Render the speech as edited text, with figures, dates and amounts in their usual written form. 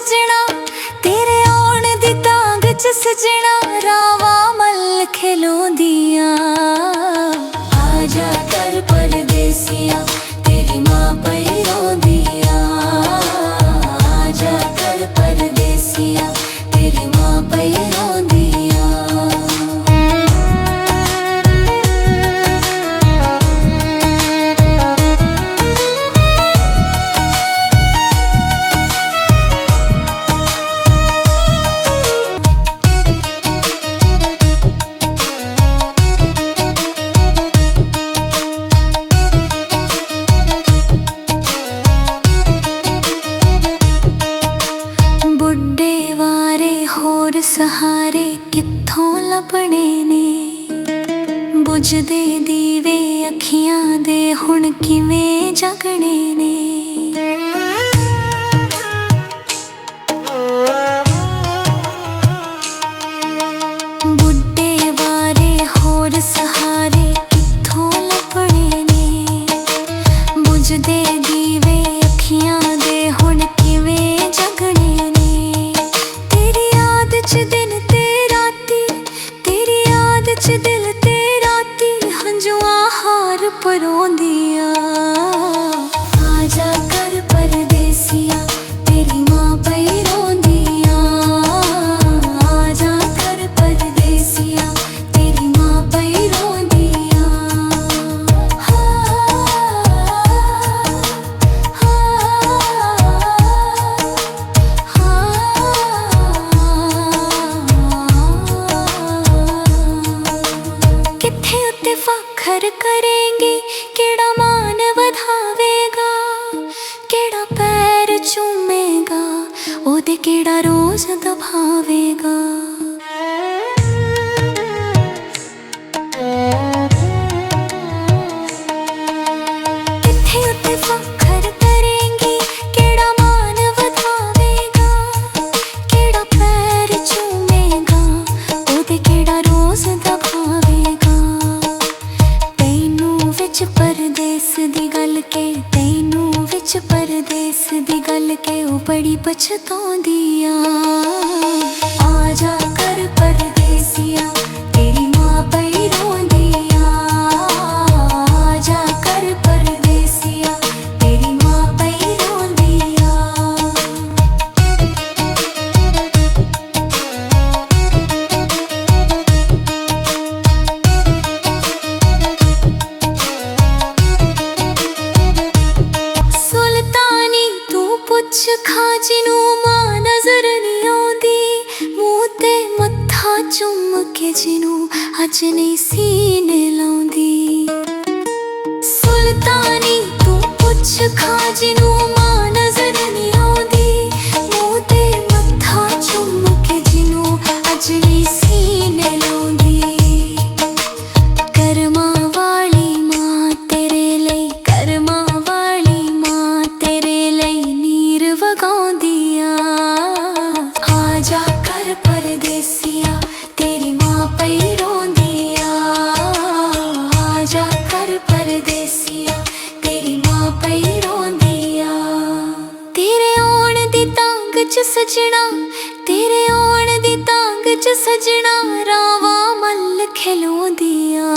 सजना, तेरे आउण दी तांग च सजना, रावा मल खिलोंदियां। आजा कर परदेसिया, तेरी मां पई रोंदियां। आजा कर परदेसिया, तेरी मां पई रोंदियां। होर सहारे कित्थों लभणे ने, बुझदे दीवे अखियां दे हुण किवें जगणे ने। बुड्ढे वारे होर सहारे कित्थों लभणे ने, बुझदे दीवे अखियां दे हुण किवें जगणे ने। दिन ते राती, तेरी याद च दिल ते राती, हंजुआ हार परोंदियां। आजा कर परदेसिया, तेरी मां पई रोंदियां। आजा कर परदेसिया, तेरी मां पई रोंदियां। फखर करेंगे, केड़ा मान वधावेगा, केड़ा पैर चूमेगा, ओदे केड़ा रोज दबावेगा। किथे उत्ते फखर करेंगे, केड़ा मान वधावेगा, केड़ा पैर चूमेगा, ओदे केड़ा रोज दबावेगा। परदेस दी गल के, तैनू विच परदेस दी गल के, ओ बड़ी पछताउंदियां। आजा कर परदेसिया, तेरी मां पई रोंदियां। आजा कर परदेसिया, तेरी मां पई रोंदियां। पुछ खाजी नू मां नजर नहीं आउंदी, मूंह ते मत्था चुम के जिनू अज नहीं सीने लाउंदी। सुल्तानी तू पुछ खाजी नू मां नजर नहीं आउंदी, मूंह ते मत्था चुम के जिनू अज नहीं सीने लाउंदी। कर्मा वाली मां तेरे लई, कर्मा वाली मां तेरे लई वगाउंदियां। आजा कर परदेसिया, तेरी मां पई रोंदियां। आजा कर परदेसिया, तेरी मां पई रोंदियां। तेरे आउण दी तांग च सजना, तेरे आउण दी तांग च सजना, रावा मल खिलोंदियां।